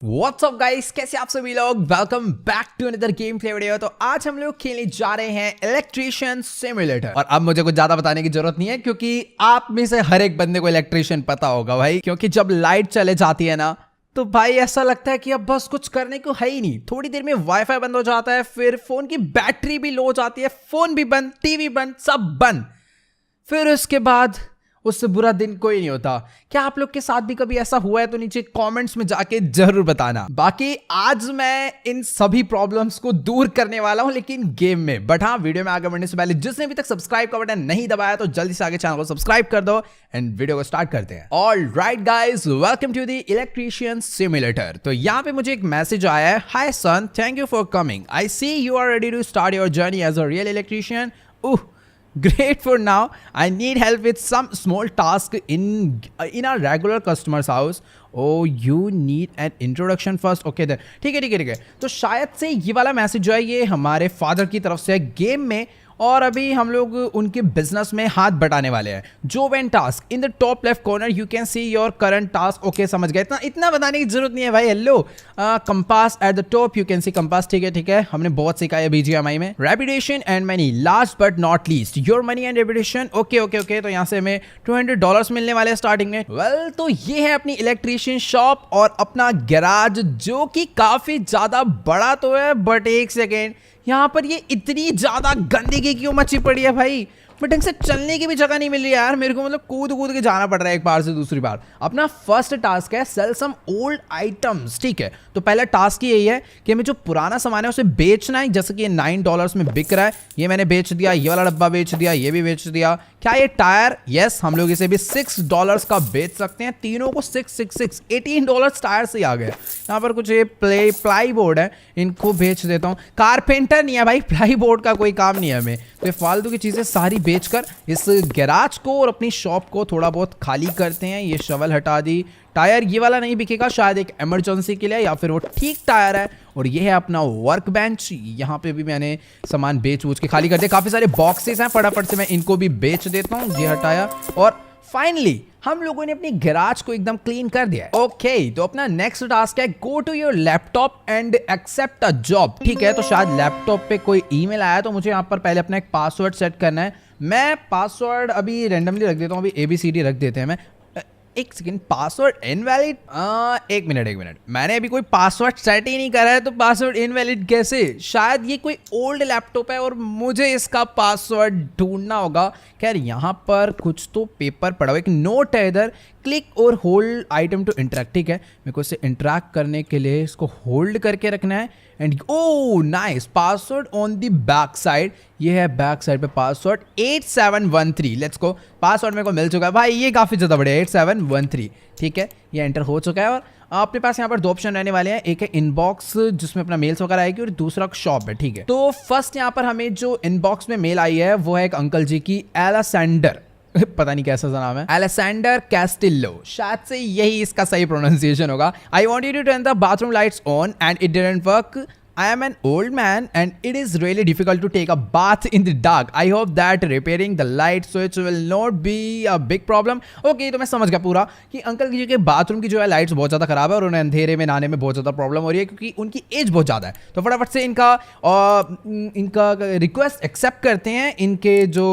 WhatsApp guys, कैसे आप सभी लोग। Welcome back to another game play video. तो आज हम लोग खेलने जा रहे हैं इलेक्ट्रीशियन सिमुलेटर। और अब मुझे कुछ ज्यादा बताने की जरूरत नहीं है क्योंकि आप में से हर एक बंदे को इलेक्ट्रीशियन पता होगा भाई। क्योंकि जब लाइट चले जाती है ना तो भाई ऐसा लगता है कि अब बस कुछ करने को है ही नहीं। थोड़ी देर में वाईफाई बंद हो जाता है, फिर फोन की बैटरी भी लो हो जाती है, फोन भी बंद, टीवी बंद, सब बंद। फिर उसके बाद उससे बुरा दिन कोई नहीं होता। क्या आप लोग के साथ भी कभी ऐसा हुआ है? तो नीचे कमेंट्स में जाके जरूर बताना। बाकी आज मैं इन सभी प्रॉब्लम्स को दूर करने वाला हूं, लेकिन गेम में। बट हाँ, वीडियो में आगे बढ़ने से पहले जिसने अभी तक सब्सक्राइब का बटन नहीं दबाया तो जल्दी से आगे चैनल को सब्सक्राइब कर दो एंड वीडियो को स्टार्ट करते हैं। Alright guys, welcome to the electrician simulator. तो यहाँ पे मुझे एक मैसेज आया है, hi son, thank you for coming, I see you are ready to start your journey as a real electrician. Great for now. I need help with some small task in our regular customer's house. Oh, you need an introduction first. Okay then. ठीक है। तो शायद से ये वाला message जो है ये हमारे फादर की तरफ से है गेम में। और अभी हम लोग उनके बिजनेस में हाथ बटाने वाले हैं। Job and task in the top left corner you can see your current task. Okay, समझ गए। इतना बताने की जरूरत नहीं है भाई। Hello, compass at the top you can see compass. ठीक है, हमने बहुत सीखा है BGMI में। Reputation and money, last but not least your money and reputation. Okay. तो यहाँ से हमें $200 मिलने वाले हैं स्टार्टिंग में। वेल, तो ये है अपनी इलेक्ट्रीशियन शॉप और अपना गैराज, जो कि काफी ज्यादा बड़ा तो है। बट एक सेकेंड, यहाँ पर ये इतनी ज्यादा गंदगी क्यों मची पड़ी है भाई? मैं ढंग से चलने की भी जगह नहीं मिल रही है यार मेरे को। मतलब कूद के जाना पड़ रहा है एक बार से दूसरी बार। अपना फर्स्ट टास्क है सेल सम ओल्ड आइटम्स। ठीक है, तो पहला टास्क ही यही है कि हमें जो पुराना सामान है उसे बेचना है। जैसे कि ये $9 में बिक रहा है, ये मैंने बेच दिया। ये वाला डब्बा बेच दिया, ये भी बेच दिया। क्या ये टायर? यस, हम लोग इसे भी $6 का बेच सकते हैं। तीनों को 6 $18 टायर से आ गए। यहाँ पर कुछ ये प्लाई बोर्ड है, इनको बेच देता हूँ। कारपेंटर नहीं है भाई, प्लाई बोर्ड का कोई काम नहीं है हमें। तो फालतू की चीजें सारी बेचकर इस गैराज को और अपनी शॉप को थोड़ा बहुत खाली करते हैं। ये शवल हटा दी। टायर ये वाला नहीं बिकेगा, शायद एक इमरजेंसी के लिए, या फिर वो ठीक टायर है। और ये है अपना वर्क बेंच। यहाँ पे भी मैंने सामान बेच के खाली कर दिया। काफी सारे बॉक्सेस हैं, फटाफट से मैं इनको भी बेच देता हूँ। ये हटाया और फाइनली हम लोगों ने अपनी गैराज को एकदम क्लीन कर दिया है। ओके, तो अपना नेक्स्ट टास्क है go to your laptop and accept a job. ठीक है, तो शायद लैपटॉप पे कोई ईमेल आया, तो मुझे यहाँ पर पहले अपना एक पासवर्ड सेट करना है। मैं पासवर्ड अभी रैंडमली रख देता हूँ, अभी ABCD रख देते हैं। मैं एक सेकेंड, पासवर्ड इनवैलिड। एक मिनट, मैंने अभी कोई पासवर्ड सेट ही नहीं करा है, तो पासवर्ड इनवैलिड कैसे? शायद ये कोई ओल्ड लैपटॉप है और मुझे इसका पासवर्ड ढूंढना होगा। खैर, यहाँ पर कुछ तो पेपर पड़ा हुआ, एक नोट है इधर। क्लिक और होल्ड आइटम टू इंटरेक्ट। ठीक है, मेरे को इसे इंटरेक्ट करने के लिए इसको होल्ड करके रखना है। And oh nice, password on the back side. ये है बैक साइड पे पासवर्ड 8713। लेट्स गो, पासवर्ड मेरे को मिल चुका है भाई। ये काफी ज्यादा बढ़िया, 8713। ठीक है, ये एंटर हो चुका है। और आपके पास यहाँ पर दो ऑप्शन रहने वाले हैं। एक है इनबॉक्स, जिसमें अपना मेल्स वगैरह आएगी, और दूसरा शॉप है। ठीक है, तो फर्स्ट यहाँ पर हमें जो इनबॉक्स में मेल आई है वो है एक अंकल जी की, एलेसेंडर पता नहीं कैसा सा नाम है, एलेसेंडर कैस्टिलो। शायद से यही इसका सही प्रोनाउंसिएशन होगा। I want you to turn the bathroom lights on and it didn't work. I am an old man and it is really difficult to take a bath in the dark. I hope that repairing the light switch will not be a big problem. Okay, तो मैं समझ गया पूरा कि uncle जी के bathroom की जो है लाइट्स बहुत ज़्यादा खराब है और उन्हें अंधेरे में नहाने में बहुत ज़्यादा प्रॉब्लम हो रही है क्योंकि उनकी एज बहुत ज़्यादा है। तो फटाफट से इनका रिक्वेस्ट एक्सेप्ट करते हैं, इनके जो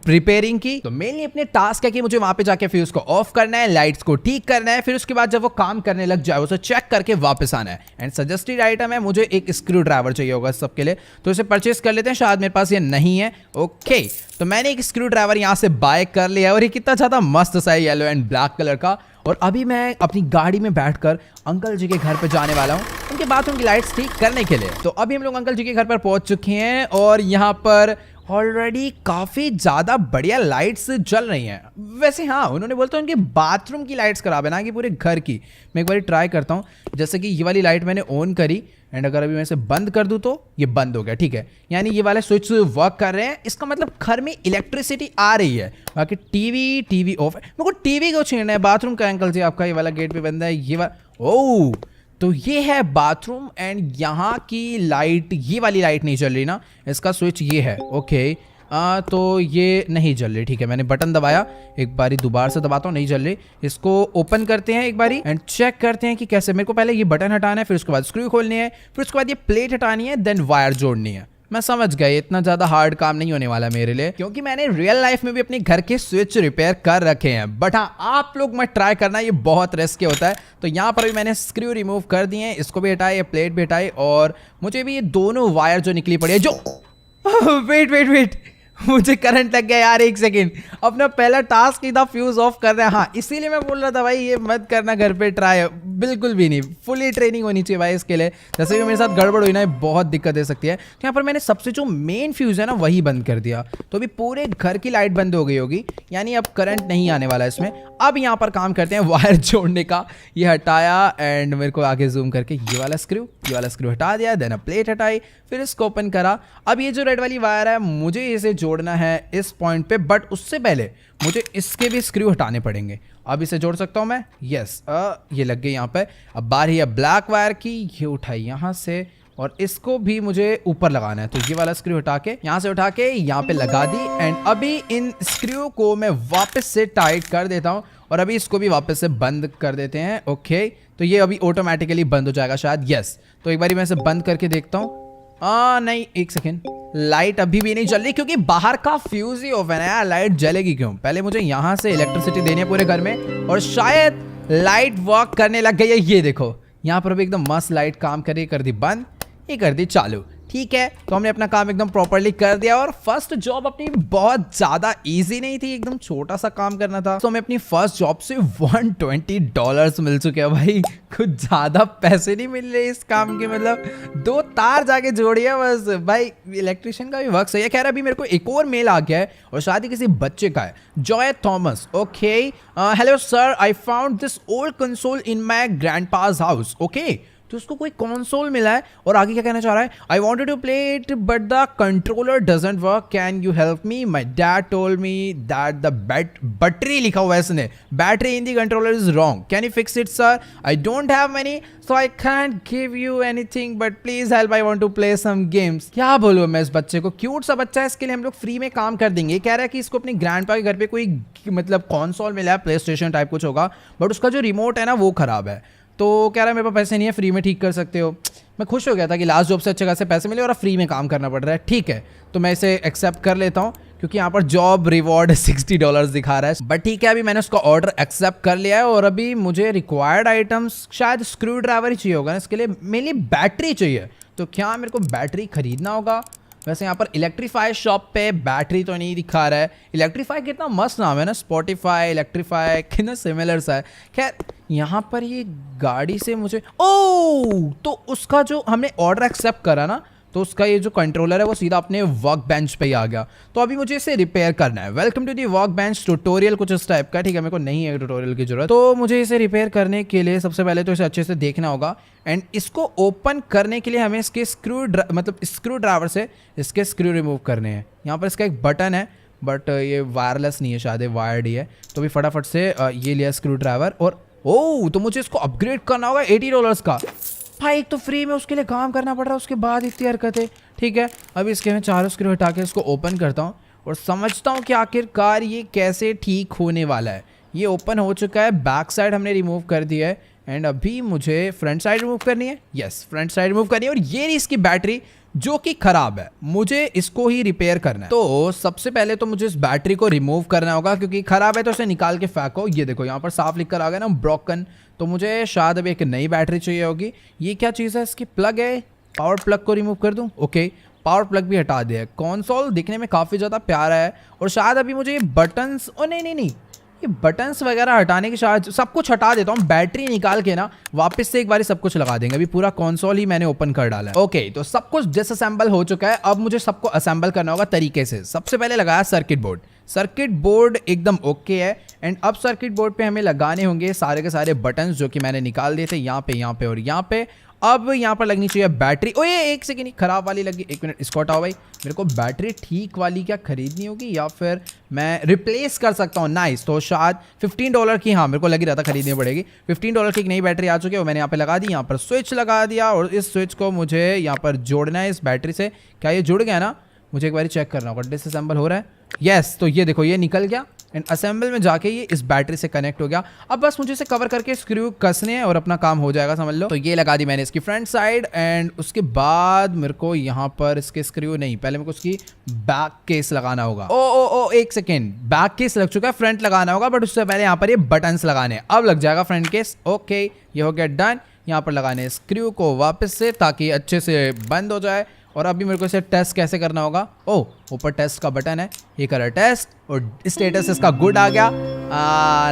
रिपेयरिंग की। तो मेनली अपने टास्क है कि मुझे वहाँ पे जाके फ्यूज को ऑफ करना है, लाइट्स को ठीक करना है। फिर उसके बाद जब वो काम करने लग जाए उसे चेक करके वापस आना है। एंड सजेस्टेड आइटम है, मुझे एक स्क्रू ड्राइवर चाहिए होगा सबके लिए, तो इसे परचेस कर लेते हैं। शायद मेरे पास ये नहीं है। ओके, तो मैंने एक स्क्रू ड्राइवर यहां से बाय कर लिया और ये कितना ज्यादा मस्त सा है, येलो एंड ब्लैक कलर का। और अभी मैं अपनी गाड़ी में बैठकर अंकल जी के घर पे जाने वाला हूं उनके बाथरूम की लाइट्स ठीक करने के लिए। तो अभी हम लोग अंकल जी के घर पर पहुंच चुके हैं और यहाँ पर ऑलरेडी काफी ज्यादा बढ़िया लाइट्स जल रही हैं। वैसे हाँ, उन्होंने बोलते हैं उनके बाथरूम की लाइट्स खराब है, ना कि पूरे घर की। मैं एक बार ट्राई करता हूँ। जैसे कि ये वाली लाइट मैंने ऑन करी एंड अगर अभी मैं इसे बंद कर दूं तो ये बंद हो गया। ठीक है, यानी ये वाले स्विच वर्क कर रहे हैं। इसका मतलब घर में इलेक्ट्रिसिटी आ रही है। बाकी टीवी ऑफ है। मेरे को टीवी को छेड़ना है। बाथरूम का अंकल जी आपका ये वाला गेट पे बंद है। ये वाला ओह, तो ये है बाथरूम एंड यहाँ की लाइट, ये वाली लाइट नहीं चल रही ना, इसका स्विच ये है। ओके, तो ये नहीं जल रही। ठीक है, मैंने बटन दबाया, एक बारी दोबारा से दबाता हूँ, नहीं जल रही। इसको ओपन करते हैं एक बारी एंड चेक करते हैं कि कैसे। मेरे को पहले ये बटन हटाना है, फिर उसके बाद स्क्रू खोलनी है, फिर उसके बाद ये प्लेट हटानी है, देन वायर जोड़नी है। मैं समझ गया, इतना ज्यादा हार्ड काम नहीं होने वाला मेरे लिए, क्योंकि मैंने रियल लाइफ में भी अपने घर के स्विच रिपेयर कर रखे हैं। बट हाँ, आप लोग मत ट्राई करना, ये बहुत रिस्की होता है। तो यहाँ पर भी मैंने स्क्रू रिमूव कर दिए हैं, इसको भी हटाए, ये प्लेट भी हटाई, और मुझे भी ये दोनों वायर जो निकली पड़ी है जो वेट वेट वेट, मुझे करंट लग गया यार। एक सेकेंड, अपना पहला टास्क ही था फ्यूज ऑफ कर रहा है। हाँ, इसीलिए मैं बोल रहा था भाई ये मत करना घर पे ट्राई, बिल्कुल भी नहीं। फुली ट्रेनिंग होनी चाहिए भाई इसके लिए। जैसे भी मेरे साथ गड़बड़ हुई ना, बहुत दिक्कत दे सकती है। तो यहाँ पर मैंने सबसे जो मेन फ्यूज है ना वही बंद कर दिया, तो अभी पूरे घर की लाइट बंद हो गई होगी, यानी अब करंट नहीं आने वाला इसमें। अब यहाँ पर काम करते हैं वायर जोड़ने का। ये हटाया एंड मेरे को आगे जूम करके ये वाला स्क्रू हटा दिया, देन प्लेट हटाई, फिर इसको ओपन करा। अब ये जो रेड वाली वायर है मुझे इसे जोड़ना है इस पॉइंट पे, बट उससे पहले मुझे इसके भी स्क्रू हटाने पड़ेंगे। अब इसे जोड़ सकता हूं मैं, यस। ये लग गई यहाँ पे। अब बारी है ब्लैक वायर की, ये उठाई यहाँ से और इसको भी मुझे ऊपर लगाना है। तो ये वाला स्क्रू हटा के यहाँ से उठा के यहाँ पे लगा दी एंड अभी इन स्क्रू को मैं वापस से टाइट कर देता हूँ और अभी इसको भी वापस से बंद कर देते हैं। ओके, तो ये अभी ऑटोमेटिकली बंद हो जाएगा शायद, यस। तो एक बारी मैं इसे बंद करके देखता हूँ। नहीं, एक सेकेंड, लाइट अभी भी नहीं जल रही क्योंकि बाहर का फ्यूज ही ऑफ है ना यार। लाइट जलेगी क्यों? पहले मुझे यहाँ से इलेक्ट्रिसिटी देनी है पूरे घर में और शायद लाइट वर्क करने लग गई है। ये देखो, यहाँ पर अभी एकदम मस्त लाइट काम कर रही, कर दी बंद, ये कर दी चालू। ठीक है, तो हमने अपना काम एकदम प्रॉपर्ली कर दिया और फर्स्ट जॉब अपनी बहुत ज्यादा इजी नहीं थी, एकदम छोटा सा काम करना था। तो हमें अपनी फर्स्ट जॉब से $120 मिल चुके हैं भाई। कुछ ज्यादा पैसे नहीं मिल रहे इस काम के, मतलब 2 तार जाके जोड़िए बस भाई। इलेक्ट्रिशियन का भी वर्क सही है। खैर, अभी मेरे को एक और मेल आ गया है और शायद ही किसी बच्चे का है, Joy Thomas. Okay, hello sir, I found this old console in my grandpa's house. Okay, तो उसको कोई कंसोल मिला है और आगे क्या कहना चाह रहा है, I wanted to play it but the controller doesn't work, can you help me? My dad told me that the battery लिखा हुआ है इसने, battery in the controller is wrong, can you fix it sir? I don't have money so I can't give you anything but please help, I want to play some games. क्या बोलूं मैं इस बच्चे को, क्यूट सा बच्चा है, इसके लिए हम लोग फ्री में काम कर देंगे। कह रहा है कि इसको अपने ग्रैंडपा के घर पे कोई मतलब कंसोल मिला है, प्ले स्टेशन टाइप कुछ होगा, बट उसका जो रिमोट है ना वो खराब है। तो कह रहा है मेरे पास पैसे नहीं है, फ्री में ठीक कर सकते हो। मैं खुश हो गया था कि लास्ट जॉब से अच्छे खासे पैसे मिले और अब फ्री में काम करना पड़ रहा है। ठीक है, तो मैं इसे एक्सेप्ट कर लेता हूँ क्योंकि यहाँ पर जॉब रिवॉर्ड $60 दिखा रहा है। बट ठीक है, अभी मैंने उसका ऑर्डर एक्सेप्ट कर लिया है और अभी मुझे रिक्वायर्ड आइटम्स शायद स्क्रू ड्राइवर ही चाहिए होगा ना इसके लिए, मेनली बैटरी चाहिए। तो क्या मेरे को बैटरी खरीदना होगा? वैसे यहाँ पर इलेक्ट्रीफाई शॉप पे बैटरी तो नहीं दिखा रहा है। इलेक्ट्रीफाई कितना मस्त नाम है ना, स्पॉटिफाई, इलेक्ट्रीफाई, कितना सिमिलर सा है। खैर, यहाँ पर ये गाड़ी से मुझे तो उसका जो हमने ऑर्डर एक्सेप्ट करा ना, तो उसका ये जो कंट्रोलर है वो सीधा अपने वर्क बेंच पे ही आ गया। तो अभी मुझे इसे रिपेयर करना है। Welcome to the work bench tutorial, कुछ इस टाइप का। ठीक है, मेरे को नहीं है ट्यूटोरियल की जरूरत। तो मुझे इसे रिपेयर करने के लिए सबसे पहले तो इसे अच्छे से देखना होगा एंड इसको ओपन करने के लिए हमें इसके स्क्रू ड्राइवर से इसके स्क्रू रिमूव करने हैं। यहाँ पर इसका एक बटन है बट ये वायरलेस नहीं है, शायद वायर्ड ही है। तो अभी फटाफट से ये लिया स्क्रू ड्राइवर और तो मुझे इसको अपग्रेड करना होगा $80 का। भाई एक तो फ्री में उसके लिए काम करना पड़ रहा है, उसके बाद इतनी हरकतें। ठीक है, अभी इसके मैं चारों स्क्रू हटा के इसको ओपन करता हूँ और समझता हूँ कि आखिरकार ये कैसे ठीक होने वाला है। ये ओपन हो चुका है, बैक साइड हमने रिमूव कर दिया है एंड अभी मुझे फ्रंट साइड रिमूव करनी है। यस, फ्रंट साइड रिमूव करनी है और ये इसकी बैटरी जो कि खराब है, मुझे इसको ही रिपेयर करना है। तो सबसे पहले तो मुझे इस बैटरी को रिमूव करना होगा क्योंकि खराब है, तो इसे निकाल के फेंको। ये देखो यहाँ पर साफ लिख कर आ गया ना, ब्रोकन। तो मुझे शायद अभी एक नई बैटरी चाहिए होगी। ये क्या चीज़ है? इसकी प्लग है, पावर प्लग को रिमूव कर दूं। ओके, पावर प्लग भी हटा दिया है। कंसोल दिखने में काफ़ी ज़्यादा प्यारा है और शायद अभी मुझे ये बटन्स नहीं, ये बटन्स वगैरह हटाने की शायद सब कुछ हटा देता हूँ। बैटरी निकाल के ना वापस से एक बार सब कुछ लगा देंगे। अभी पूरा कंसोल ही मैंने ओपन कर डाला है। ओके, तो सब कुछ डिसअसेंबल हो चुका है। अब मुझे सबको असेंबल करना होगा तरीके से। सबसे पहले लगाया सर्किट बोर्ड। सर्किट बोर्ड एकदम ओके है एंड अब सर्किट बोर्ड पे हमें लगाने होंगे सारे के सारे बटन्स जो कि मैंने निकाल दिए थे, यहाँ पे और यहाँ पे। अब यहाँ पर लगनी चाहिए बैटरी। ओए एक सेकेंड, खराब वाली लगी, एक मिनट, इसको हटाओ भाई। मेरे को बैटरी ठीक वाली क्या खरीदनी होगी या फिर मैं रिप्लेस कर सकता हूँ? नाइस, तो शायद $15 की, हाँ मेरे को लग ही रहा था खरीदनी पड़ेगी। $15 की एक नई बैटरी आ चुकी है, वो मैंने यहाँ पे लगा दी। यहाँ पर स्विच लगा दिया और इस स्विच को मुझे यहाँ पर जोड़ना है इस बैटरी से। क्या ये जुड़ गया ना? मुझे एक बार चेक करना होगा। डिसअसेंबल हो रहा है, यस। तो ये देखो ये निकल गया एंड असेंबल में जाके ये इस बैटरी से कनेक्ट हो गया। अब बस मुझे इसे कवर करके स्क्रू कसने हैं और अपना काम हो जाएगा, समझ लो। तो ये लगा दी मैंने इसकी फ्रंट साइड एंड उसके बाद मेरे को यहाँ पर इसके स्क्रू नहीं, पहले मेरे को उसकी बैक केस लगाना होगा। ओ एक सेकेंड, बैक केस लग चुका है, फ्रंट लगाना होगा, बट उससे पहले यहाँ पर ये बटन्स लगाने हैं। अब लग जाएगा फ्रंट केस। ओके, ये हो गया डन। यहाँ पर लगाने स्क्रू को वापस से ताकि अच्छे से बंद हो जाए। और अभी मेरे को इसे टेस्ट कैसे करना होगा। ओह, ऊपर टेस्ट का बटन है, ये करा टेस्ट और स्टेटस इसका गुड आ गया।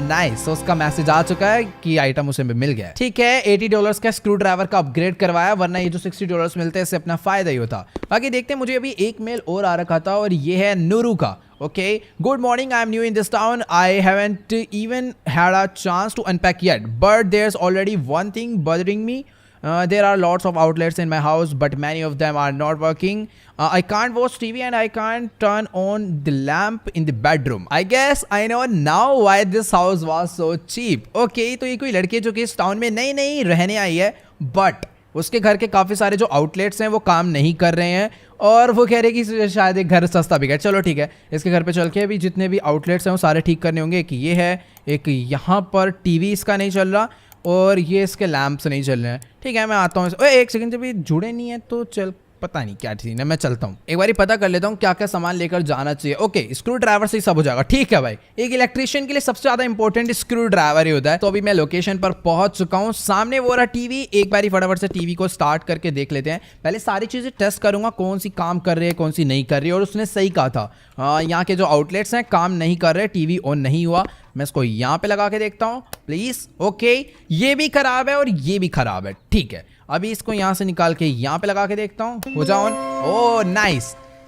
नाइस, तो उसका मैसेज आ चुका है कि आइटम उसे मिल गया। ठीक है, $80 का स्क्रू ड्राइवर का अपग्रेड करवाया, वरना ये जो $60 मिलते हैं इससे अपना फायदा ही होता। बाकी देखते हैं, मुझे अभी एक मेल और आ रखा था और ये है नूरू का। Okay, good morning. I am new in this town. I haven't even had a chance to unpack yet, but there's already one thing bothering me. There are lots of outlets in my house, but many of them are not working. I can't watch TV and I can't turn on the lamp in the bedroom. I guess I know now why this house was so cheap. Okay, तो ये कोई लड़की जो कि इस town में नई नई रहने आई है, but उसके घर के काफ़ी सारे जो आउटलेट्स हैं वो काम नहीं कर रहे हैं और वो कह रहे हैं कि शायद एक घर सस्ता बिके। चलो ठीक है, इसके घर पे चल के अभी जितने भी आउटलेट्स हैं वो सारे ठीक करने होंगे। एक ये है, एक यहाँ पर टीवी इसका नहीं चल रहा और ये इसके लैंप्स नहीं चल रहे हैं। ठीक है, मैं आता हूँ। ओए एक सेकंड, जब ये जुड़े नहीं है तो चल, पता नहीं क्या सीन है, मैं चलता हूँ एक बार पता कर लेता हूँ क्या क्या सामान लेकर जाना चाहिए। ओके, स्क्रू ड्राइवर से ही सब हो जाएगा। ठीक है भाई, एक इलेक्ट्रिशियन के लिए सबसे ज्यादा इंपॉर्टेंट स्क्रू ड्राइवर ही होता है। तो अभी मैं लोकेशन पर पहुंच चुका हूँ, सामने वो रहा टीवी। एक बार फटाफट से टीवी को स्टार्ट करके देख लेते हैं। पहले सारी चीजें टेस्ट करूंगा, कौन सी काम कर रही है कौन सी नहीं कर रही है। और उसने सही कहा था, यहाँ के जो आउटलेट्स हैं काम नहीं कर रहे, टीवी ऑन नहीं हुआ। मैं इसको यहाँ पे लगा के देखता हूँ प्लीज। ओके, ये भी खराब है और ये भी खराब है। ठीक है, अभी इसको यहाँ से निकाल के यहाँ पे लगा के देखता हूँ, हो जाओ ऑन। ओ नाइस,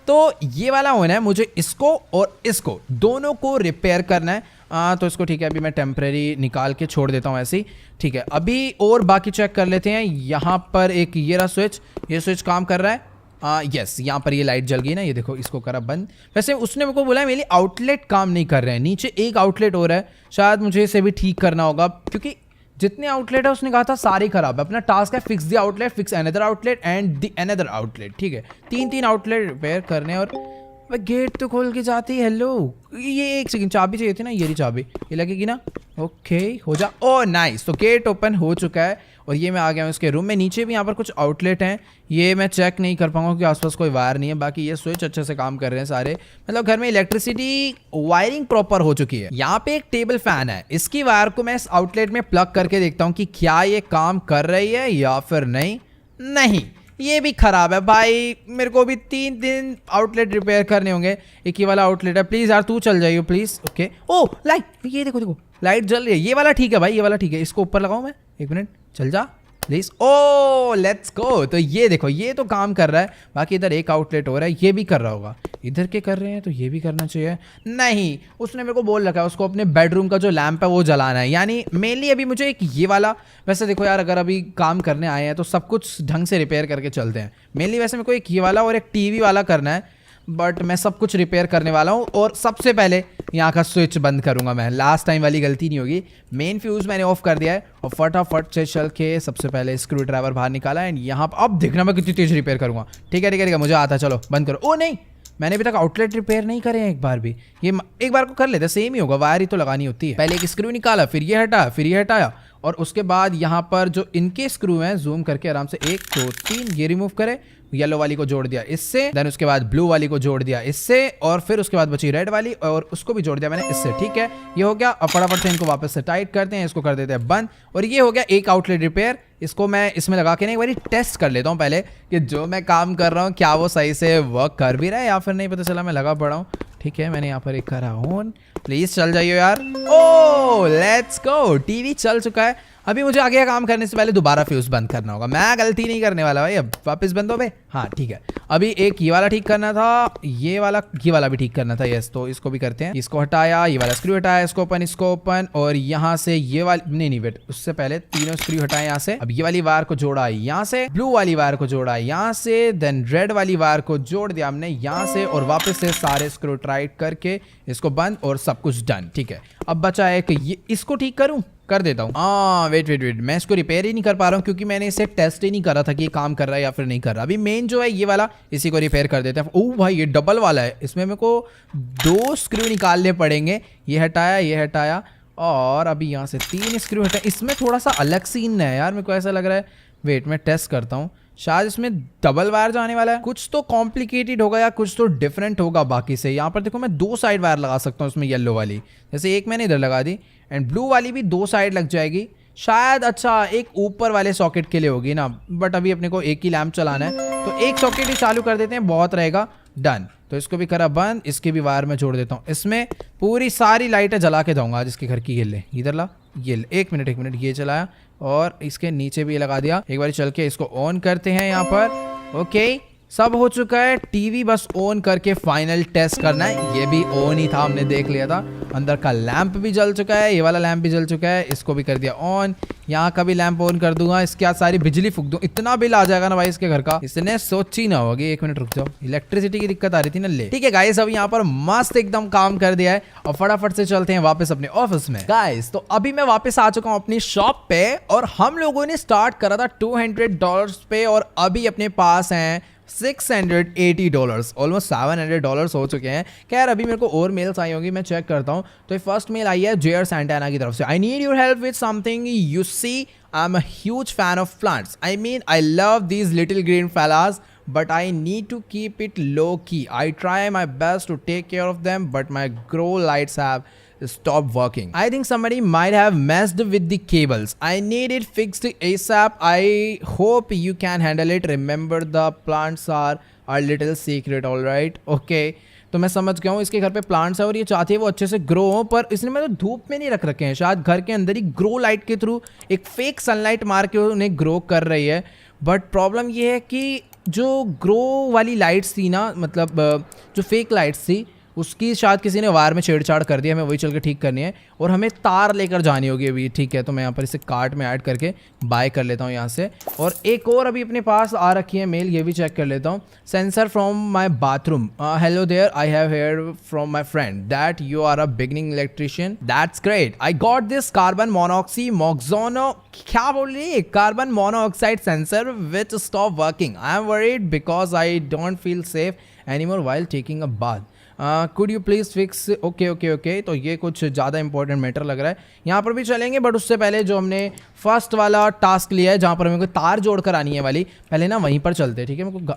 तो ये वाला ऑन है। मुझे इसको और इसको दोनों को रिपेयर करना है। तो इसको ठीक है, अभी मैं टेम्परेरी निकाल के छोड़ देता हूँ ऐसे ही। ठीक है, अभी और बाकी चेक कर लेते हैं। यहाँ पर एक ये रहा स्विच, ये स्विच काम कर रहा है। यस, यहाँ पर ये लाइट जल गई ना, ये देखो, इसको करा बंद। वैसे उसने मेरे को बोला है मेरी आउटलेट काम नहीं कर रहे हैं, नीचे एक आउटलेट हो रहा है, शायद मुझे इसे भी ठीक करना होगा क्योंकि जितने आउटलेट है उसने कहा था सारे खराब है। अपना टास्क है fix the outlet, fix another outlet and the another outlet. ठीक है, तीन आउटलेट रिपेयर करने। और भाई गेट तो खोल के जाती है। हेलो, ये एक सेकंड, चाबी चाहिए थी ना, ये रही चाबी, ये लगेगी ना। ओके, हो जा। ओ नाइस, तो गेट ओपन हो चुका है और ये मैं आ गया हूँ इसके रूम में। नीचे भी यहाँ पर कुछ आउटलेट हैं, ये मैं चेक नहीं कर पाऊंगा क्योंकि आसपास कोई वायर नहीं है। बाकी ये स्विच अच्छे से काम कर रहे हैं सारे, मतलब घर में इलेक्ट्रिसिटी वायरिंग प्रॉपर हो चुकी है। यहाँ पे एक टेबल फैन है, इसकी वायर को मैं इस आउटलेट में प्लग करके देखता हूँ कि क्या ये काम कर रही है या फिर नहीं, ये भी खराब है भाई। मेरे को भी 3 आउटलेट रिपेयर करने होंगे। एक ये वाला आउटलेट है, प्लीज यार तू चल जाइयो प्लीज। ओके, ओ लाइट, ये देखो लाइट जल रही है। ये वाला ठीक है भाई, ये वाला ठीक है। इसको ऊपर लगाऊं मैं, एक मिनट, चल जा प्लीज। O let's go. तो ये देखो, ये तो काम कर रहा है। बाकी इधर एक आउटलेट हो रहा है, ये भी कर रहा होगा। इधर के कर रहे हैं तो ये भी करना चाहिए। नहीं, उसने मेरे को बोल रखा है उसको अपने बेडरूम का जो लैंप है वो जलाना है, यानी मेनली अभी मुझे एक ये वाला। वैसे देखो यार, अगर अभी काम करने आए हैं तो सब कुछ ढंग से रिपेयर करके चलते हैं। मेनली वैसे मेरे को एक ये वाला और एक टीवी वाला करना है, बट मैं सब कुछ रिपेयर करने वाला हूँ। और सबसे पहले यहाँ का स्विच बंद करूँगा मैं, लास्ट टाइम वाली गलती नहीं होगी। मेन फ्यूज़ मैंने ऑफ कर दिया है और फटाफट से चल के सबसे पहले स्क्रू ड्राइवर बाहर निकाला है। यहाँ अब देखना मैं कितनी तेज रिपेयर करूँगा। ठीक है, मुझे आता है, चलो बंद करो। ओ नहीं, मैंने अभी तक आउटलेट रिपेयर नहीं करे हैं एक बार भी। ये एक बार को कर लेते, सेम ही होगा, वायर ही तो लगानी होती है। पहले एक स्क्रू निकाला, फिर ये हटाया, फिर ये हटाया और उसके बाद यहाँ पर जो इनके स्क्रू हैं, जूम करके आराम से 1 2 3 ये रिमूव करे। येलो वाली को जोड़ दिया इससे, देन उसके बाद ब्लू वाली को जोड़ दिया इससे, और फिर उसके बाद बची रेड वाली और उसको भी जोड़ दिया मैंने इससे। ठीक है, ये हो गया। अब फटाफट से इनको वापस से टाइट करते हैं, इसको कर देते हैं बंद। और ये हो गया एक आउटलेट रिपेयर। इसको मैं इसमें लगा के ना एक बार टेस्ट कर लेता हूँ पहले कि जो मैं काम कर रहा हूँ क्या वो सही से वर्क कर भी रहा है या फिर नहीं। पता चला मैं लगा पड़ा हूँ। ठीक है, मैंने यहाँ पर एक करा ऑन, प्लीज चल जाइए यार। ओ लेट्स गो, टीवी चल चुका है। अभी मुझे आगे काम करने से पहले दोबारा फ्यूज बंद करना होगा। मैं गलती नहीं करने वाला भाई, अब वापस बंद हो बे। हाँ ठीक है, अभी एक ये वाला ठीक करना था, ये वाला भी ठीक करना था। यस, तो इसको भी करते हैं। इसको हटाया, ये वाला स्क्रू हटाया, इसको ओपन और यहाँ से ये वाली नहीं वेट, उससे पहले तीनों स्क्रू हटाए यहाँ से। अब ये वाली वायर को जोड़ा यहाँ से, ब्लू वाली वायर को जोड़ा यहाँ से, देन रेड वाली वायर को जोड़ दिया हमने यहाँ से और वापस से सारे स्क्रू टाइट करके इसको बंद और सब कुछ डन। ठीक है, अब बचा है कि ये इसको ठीक करूं, कर देता हूँ। वेट वेट वेट, मैं इसको रिपेयर ही नहीं कर पा रहा हूँ क्योंकि मैंने इसे टेस्ट ही नहीं करा था कि ये काम कर रहा है या फिर नहीं कर रहा। अभी मेन जो है ये वाला, इसी को रिपेयर कर देते हैं। ओह भाई ये डबल वाला है, इसमें मेरे को 2 स्क्रू निकालने पड़ेंगे। ये हटाया और अभी यहाँ से 3 स्क्रू हटाए। इसमें थोड़ा सा अलग सीन है यार, मेरे को ऐसा लग रहा है। वेट मैं टेस्ट करता हूँ, शायद इसमें डबल वायर जाने वाला है। कुछ तो कॉम्प्लिकेटेड होगा या कुछ तो डिफरेंट होगा बाकी से। यहाँ पर देखो मैं 2 साइड वायर लगा सकता हूँ इसमें, येलो वाली जैसे एक मैंने इधर लगा दी एंड ब्लू वाली भी 2 साइड लग जाएगी शायद। अच्छा एक ऊपर वाले सॉकेट के लिए होगी ना, बट अभी अपने को एक ही लैंप चलाना है तो एक सॉकेट ही चालू कर देते हैं, बहुत रहेगा। डन, तो इसको भी करा बंद, इसके भी वायर में जोड़ देता हूँ। इसमें पूरी सारी लाइटें जला के जाऊंगा आज इसके घर की। गिल्ले इधर ला, ये एक मिनट ये चलाया और इसके नीचे भी लगा दिया। एक बार चल के इसको ऑन करते हैं यहाँ पर। ओके सब हो चुका है, टीवी बस ऑन करके फाइनल टेस्ट करना है। ये भी ऑन ही था, हमने देख लिया था। अंदर का लैंप भी जल चुका है, ये वाला लैंप भी जल चुका है, इसको भी कर दिया ऑन। यहाँ का भी लैंप ऑन कर दूंगा, इसके बाद सारी बिजली फूक दूं। इतना बिल आ जाएगा ना भाई इसके घर का, इसने सोची ना होगी। एक मिनट रुक जाओ, इलेक्ट्रिसिटी की दिक्कत आ रही थी ना। ले ठीक है गाइस, अब यहाँ पर मस्त एकदम काम कर दिया है और फटाफट से चलते हैं वापस अपने ऑफिस में। गाइस तो अभी मैं वापस आ चुका हूँ अपनी शॉप पे और हम लोगों ने स्टार्ट करा था $200 पे और अभी अपने पास है $680, ऑलमोस्ट $700 हो चुके हैं। खैर अभी मेरे को और मेल्स आई होंगी, मैं चेक करता हूँ। तो फर्स्ट मेल आई है जेयर सैंटाना की तरफ से। I need your help with something, you see I am a huge fan of plants. I mean I love these little green fellas, but I need to keep it low key. I try my best to take care of them, but my grow lights have stopped working. I think somebody might have messed with the cables. I need it fixed ASAP. I hope you can handle it. Remember the plants are our little secret, all right? Okay. तो मैं समझ गया हूँ, इसके घर पे plants है और ये चाहती है वो अच्छे से ग्रो हो, पर इसने मतलब धूप में नहीं रख रखे हैं, शायद घर के अंदर ही ग्रो लाइट के थ्रू एक फेक सनलाइट मार के उन्हें ग्रो कर रही है। बट प्रॉब्लम ये है कि जो ग्रो वाली लाइट्स थी ना, मतलब जो फेक लाइट्स थी उसकी शायद किसी ने वायर में छेड़छाड़ कर दिया। हमें वही चल के ठीक करनी है और हमें तार लेकर जानी होगी अभी। ठीक है, तो मैं यहाँ पर इसे कार्ट में ऐड करके बाय कर लेता हूँ यहाँ से। और एक और अभी अपने पास आ रखी है मेल, ये भी चेक कर लेता हूँ। Sensor from my bathroom, hello there, I have heard from my friend that you are a beginning electrician. That's great, I got this carbon मोनोक्सी मॉक्सोनो, क्या बोल रही है, carbon monoxide sensor which stop working. I am worried because I don't feel safe anymore while taking a bath. Could you please fix. Okay, तो ये कुछ ज़्यादा इंपॉर्टेंट मैटर लग रहा है। यहाँ पर भी चलेंगे, बट उससे पहले जो हमने फर्स्ट वाला टास्क लिया है जहाँ पर मेरे को तार जोड़ कर आनी है वाली, पहले ना वहीं पर चलते हैं। ठीक है, मेरे को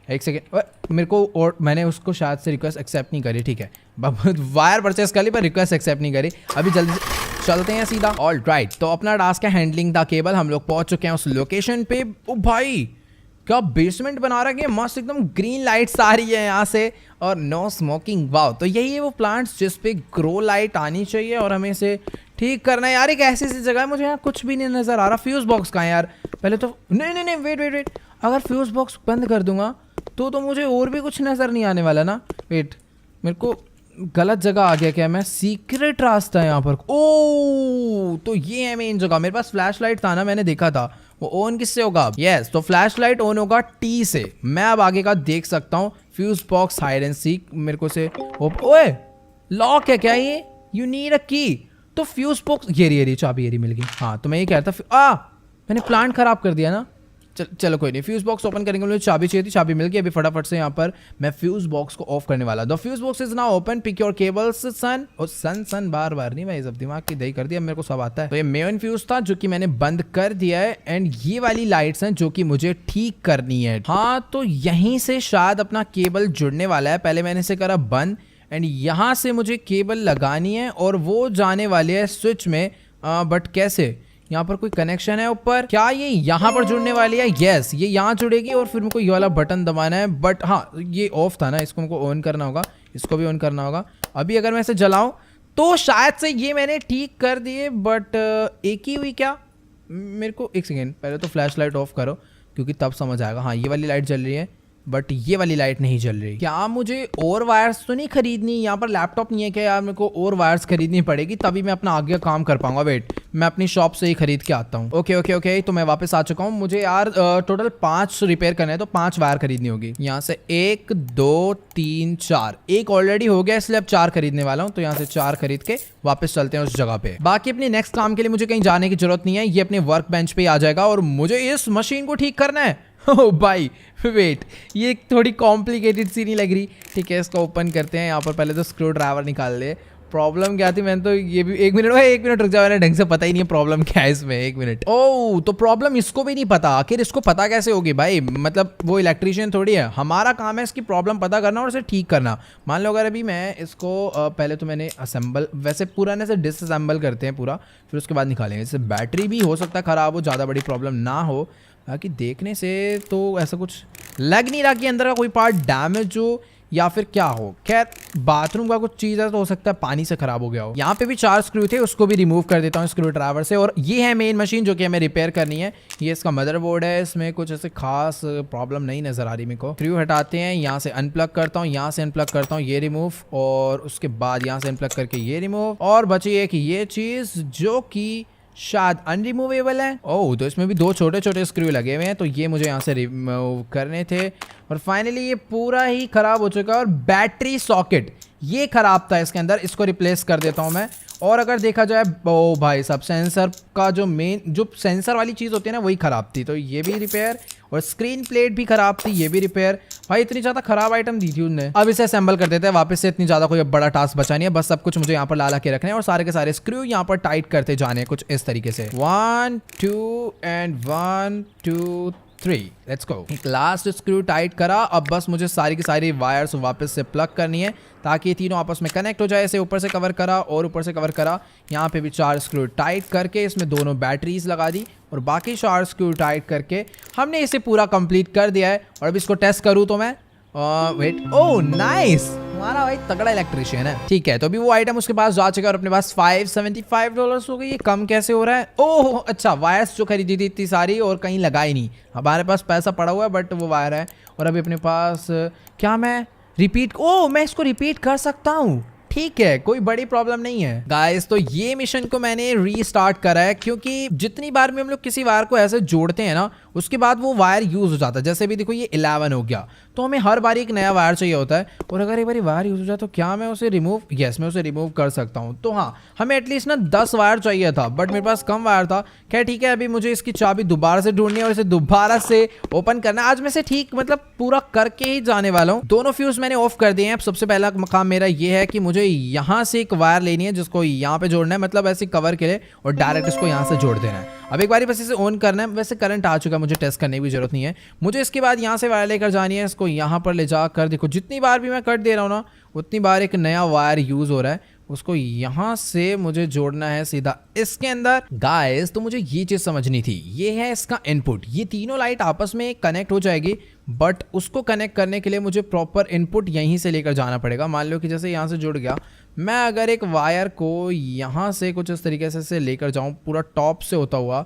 एक सेकेंड, मेरे को, और मैंने उसको शायद से रिक्वेस्ट एक्सेप्ट नहीं करी। ठीक है, वायर परचेस कर ली पर रिक्वेस्ट एक्सेप्ट नहीं करी। अभी जल्दी चलते हैं सीधा। ऑल राइट, तो अपना टास्क है हैंडलिंग द केबल। हम लोग पहुंच चुके हैं उस लोकेशन पे। ओ भाई क्या बेसमेंट बना रखा है, मस्त एकदम ग्रीन लाइट्स आ रही है यहाँ से और नो स्मोकिंग। वाव, तो यही है वो प्लांट्स जिस पे ग्रो लाइट आनी चाहिए और हमें इसे ठीक करना है। यार एक ऐसी सी जगह है, मुझे यहाँ कुछ भी नहीं नजर आ रहा। फ्यूज बॉक्स कहाँ है यार? पहले तो नहीं, वेट, अगर फ्यूज बॉक्स बंद कर दूंगा तो मुझे और भी कुछ नजर नहीं आने वाला ना। वेट, मेरे को गलत जगह आ गया क्या मैं? सीक्रेट रास्ता है यहाँ पर। ओ तो ये है मेन जगह। मेरे पास फ्लैश लाइट था ना, मैंने देखा था। वो ऑन किससे होगा? यस, तो फ्लैश लाइट ऑन होगा टी से। मैं अब आगे का देख सकता हूँ। Fuse box hide and seek, मेरे को से ओए लॉक है क्या ये? यू नीड अ की। तो फ्यूज बॉक्स ये चाबी ये मिल गई। हाँ, तो मैं ये कह रहा था मैंने प्लांट खराब कर दिया ना। चलो कोई नहीं, फ्यूज बॉक्स ओपन करेंगे। मुझे चाबी चाहिए थी, चाबी मिल गई। अभी फटाफट से यहाँ पर मैं फ्यूज बॉक्स को ऑफ करने वाला। The fuse box is now open, pick your cables son. और सन बार नहीं भाई, सब दिमाग की दही कर दिया, मेरे को सब आता है। तो ये मेन फ्यूज था जो कि मैंने बंद कर दिया है एंड ये वाली लाइट्स हैं जो कि मुझे ठीक करनी है। हाँ, तो यहीं से शायद अपना केबल जुड़ने वाला है। पहले मैंने इसे करा बंद एंड यहाँ से मुझे केबल लगानी है और वो जाने वाली है स्विच में। बट कैसे? यहाँ पर कोई कनेक्शन है ऊपर क्या? ये यहाँ पर जुड़ने वाली है। यस, ये यहाँ जुड़ेगी और फिर मेरे को ये वाला बटन दबाना है। बट हाँ, ये ऑफ था ना, इसको मेरे को ऑन करना होगा, इसको भी ऑन करना होगा। अभी अगर मैं इसे जलाऊं तो शायद से ये मैंने ठीक कर दिए, बट एक ही हुई क्या? मेरे को एक सेकेंड, पहले तो फ्लैश लाइट ऑफ करो क्योंकि तब समझ आएगा। हाँ, ये वाली लाइट जल रही है, बट ये वाली लाइट नहीं जल रही। क्या मुझे और वायर्स तो नहीं खरीदनी? यहाँ पर लैपटॉप नहीं है क्या यार? मेरे को और वायर्स खरीदनी पड़ेगी तभी मैं अपना आगे का काम कर पाऊंगा। वेट, मैं अपनी शॉप से ही खरीद के आता हूँ। ओके, तो मैं वापस आ चुका हूँ। मुझे यार टोटल 5 रिपेयर करने हैं, तो 5 वायर खरीदनी होगी। यहाँ से 1 2 3 4, एक ऑलरेडी हो गया इसलिए अब 4 खरीदने वाला हूँ। तो यहाँ से 4 खरीद के वापस चलते हैं उस जगह पे। बाकी अपने नेक्स्ट काम के लिए मुझे कहीं जाने की जरूरत नहीं है, ये अपने वर्क बेंच पे आ जाएगा और मुझे इस मशीन को ठीक करना है। ओ भाई वेट, ये थोड़ी कॉम्प्लिकेटेड सी नहीं लग रही। ठीक है, इसको ओपन करते हैं। यहाँ पर पहले तो स्क्रू ड्राइवर निकाल ले। प्रॉब्लम क्या थी? मैंने तो ये भी एक मिनट रुक जाओ, मैंने ढंग से पता ही नहीं है प्रॉब्लम क्या है इसमें। 1 मिनट। ओह, तो प्रॉब्लम इसको भी नहीं पता। आखिर इसको पता कैसे होगी भाई? मतलब वो इलेक्ट्रीशियन थोड़ी है, हमारा काम है इसकी प्रॉब्लम पता करना और इसे ठीक करना। मान लो अगर अभी मैं इसको पहले तो मैंने असेंबल, वैसे पुराने से डिसअसेंबल करते हैं पूरा, फिर उसके बाद निकालेंगे। इससे बैटरी भी हो सकता है ख़राब हो, ज़्यादा बड़ी प्रॉब्लम ना हो। बाकी देखने से तो ऐसा कुछ लग नहीं रहा कि अंदर का कोई पार्ट डैमेज हो या फिर क्या हो। खैर, बाथरूम का कुछ चीज़ है तो हो सकता है पानी से खराब हो गया हो। यहाँ पे भी 4 स्क्रू थे, उसको भी रिमूव कर देता हूँ स्क्रू ड्राइवर से। और ये है मेन मशीन जो कि हमें रिपेयर करनी है। ये इसका मदरबोर्ड है, इसमें कुछ ऐसे खास प्रॉब्लम नहीं नजर आ रही मेरे को। स्क्रू हटाते हैं, यहाँ से अनप्लग करता हूँ, यहाँ से अनप्लग करता हूँ, ये रिमूव, और उसके बाद यहाँ से अनप्लग करके ये रिमूव। और बची है कि ये चीज़ जो कि शायद अनरिमूवेबल है। ओह, तो इसमें भी 2 छोटे छोटे स्क्रू लगे हुए हैं, तो ये मुझे यहाँ से रिमूव करने थे। और फाइनली ये पूरा ही खराब हो चुका है। और बैटरी सॉकेट ये खराब था इसके अंदर, इसको रिप्लेस कर देता हूँ मैं। और अगर देखा जाए, ओ भाई साहब, सेंसर का जो मेन जो सेंसर वाली चीज़ होती है ना, वही ख़राब थी, तो ये भी रिपेयर। और स्क्रीन प्लेट भी ख़राब थी, ये भी रिपेयर। भाई इतनी ज़्यादा ख़राब आइटम दी थी उनने। अब इसे असेंबल कर देते हैं वापस से। इतनी ज़्यादा कोई बड़ा टास्क बचा नहीं है, बस सब कुछ मुझे यहाँ पर ला के रखने हैं और सारे के सारे स्क्रू यहाँ पर टाइट करते जाने हैं कुछ इस तरीके से। 1 2 एंड 1 2 3, लेट्स गो। एक लास्ट स्क्रू टाइट करा। अब बस मुझे सारी की सारी वायर्स वापस से प्लग करनी है ताकि ये तीनों आपस में कनेक्ट हो जाए। इसे ऊपर से कवर करा और ऊपर से कवर करा। यहाँ पे भी 4 स्क्रू टाइट करके इसमें दोनों बैटरीज लगा दी और बाकी 4 स्क्रू टाइट करके हमने इसे पूरा कंप्लीट कर दिया है। और अब इसको टेस्ट करूँ तो मैं वेट, ओह नाइस, हमारा भाई तगड़ा इलेक्ट्रिशियन है। ठीक है, तो अभी वो आइटम उसके पास जा चुका है और अपने पास $575 हो गई। ये कम कैसे हो रहा है? ओह अच्छा, वायर्स जो खरीदी थी इतनी सारी और कहीं लगा ही नहीं। हमारे पास पैसा पड़ा हुआ है बट वो वायर है। और अभी अपने पास क्या मैं रिपीट, ओह मैं इसको रिपीट कर सकता हूँ। ठीक है, कोई बड़ी प्रॉब्लम नहीं है गाइस। तो ये मिशन को मैंने रीस्टार्ट करा है क्योंकि जितनी बार भी हम लोग किसी वायर को ऐसे जोड़ते हैं ना, उसके बाद वो वायर यूज हो जाता है। जैसे भी देखो ये 11 हो गया, तो हमें हर बार एक नया वायर चाहिए होता है। और अगर एक बार वायर यूज हो जाए तो क्या मैं उसे रिमूव, यस मैं उसे रिमूव कर सकता हूँ। तो हाँ, हमें एटलीस्ट ना 10 वायर चाहिए था बट मेरे पास कम वायर था। क्या ठीक है, अभी मुझे इसकी चाबी दोबारा से ढूंढनी है और इसे दोबारा से ओपन करना है। आज मैं से ठीक मतलब पूरा करके ही जाने वाला हूँ। दोनों फ्यूज मैंने ऑफ कर दिए हैं। अब सबसे पहला काम मेरा ये है कि मुझे यहाँ से एक वायर लेनी है जिसको यहाँ पे जोड़ना है, मतलब ऐसे कवर के लिए, और डायरेक्ट इसको यहाँ से जोड़ देना है। अब एक बार बस इसे ऑन करना है। वैसे करंट आ चुका है, मुझे टेस्ट करने की जरूरत नहीं है। मुझे इसके बाद यहाँ से वायर लेकर जानी है, इसको यहाँ पर ले जाकर देखो जितनी बार भी मैं कट दे रहा हूँ ना, उतनी बार एक नया वायर यूज हो रहा है। उसको यहाँ से मुझे जोड़ना है सीधा इसके अंदर। गाइस, तो मुझे ये चीज समझनी थी, ये है इसका इनपुट। ये तीनों लाइट आपस में कनेक्ट हो जाएगी बट उसको कनेक्ट करने के लिए मुझे प्रॉपर इनपुट यहीं से लेकर जाना पड़ेगा। मान लो कि जैसे यहाँ से जुड़ गया, मैं अगर एक वायर को यहाँ से कुछ इस तरीके से लेकर जाऊँ पूरा टॉप से होता हुआ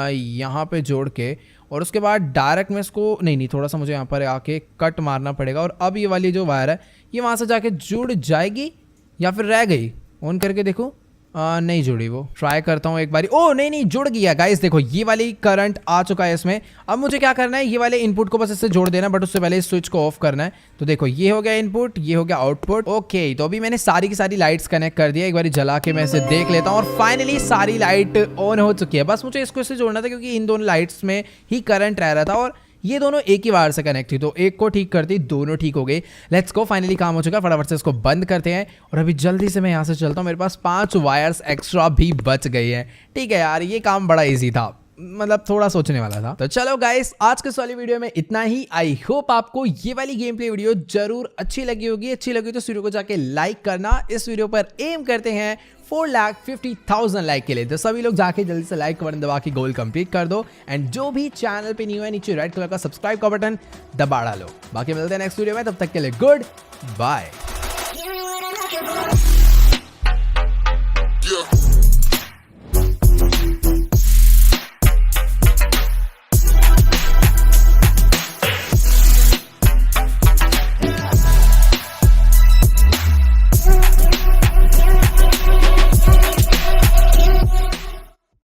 यहाँ पे जोड़ के, और उसके बाद डायरेक्ट में इसको नहीं थोड़ा सा मुझे यहाँ पर आके कट मारना पड़ेगा। और अब ये वाली जो वायर है ये वहाँ से जाके जुड़ जाएगी या फिर रह गई। ऑन करके देखो, नहीं जुड़ी वो। ट्राई करता हूँ एक बारी। ओ नहीं जुड़ गया गाइस, देखो ये वाली करंट आ चुका है इसमें। अब मुझे क्या करना है, ये वाले इनपुट को बस इससे जोड़ देना, बट उससे पहले इस स्विच को ऑफ करना है। तो देखो ये हो गया इनपुट, ये हो गया आउटपुट। ओके, तो अभी मैंने सारी की सारी लाइट्स कनेक्ट कर दिया। एक बारी जला के मैं इसे देख लेता हूँ और फाइनली सारी लाइट ऑन हो चुकी है। बस मुझे इसको इससे जोड़ना था क्योंकि इन दोनों लाइट्स में ही करंट रह रहा था और ये दोनों एक ही वायर से कनेक्ट थी, तो एक को ठीक करती दोनों ठीक हो गई। लेट्स गो, फाइनली काम हो चुका। फटाफट से इसको बंद करते हैं और अभी जल्दी से मैं यहाँ से चलता हूँ। मेरे पास 5 वायर्स एक्स्ट्रा भी बच गई हैं। ठीक है यार, ये काम बड़ा इजी था, मतलब थोड़ा सोचने वाला था। तो चलो गाइस, आज के वाली वीडियो में इतना ही। आई होप आपको ये वाली गेम प्ले वीडियो जरूर अच्छी लगी होगी। अच्छी लगी तो इस वीडियो को जाके लाइक करना। इस वीडियो पर एम करते हैं 4,50,000 लाइक के लिए, तो सभी लोग जाके जल्दी से लाइक का बटन दबा के गोल कंप्लीट कर दो। एंड जो भी चैनल पे न्यू है, नीचे रेड कलर का सब्सक्राइब का बटन दबा डालो। बाकी मिलते हैं नेक्स्ट वीडियो में, तब तक के लिए गुड बाय।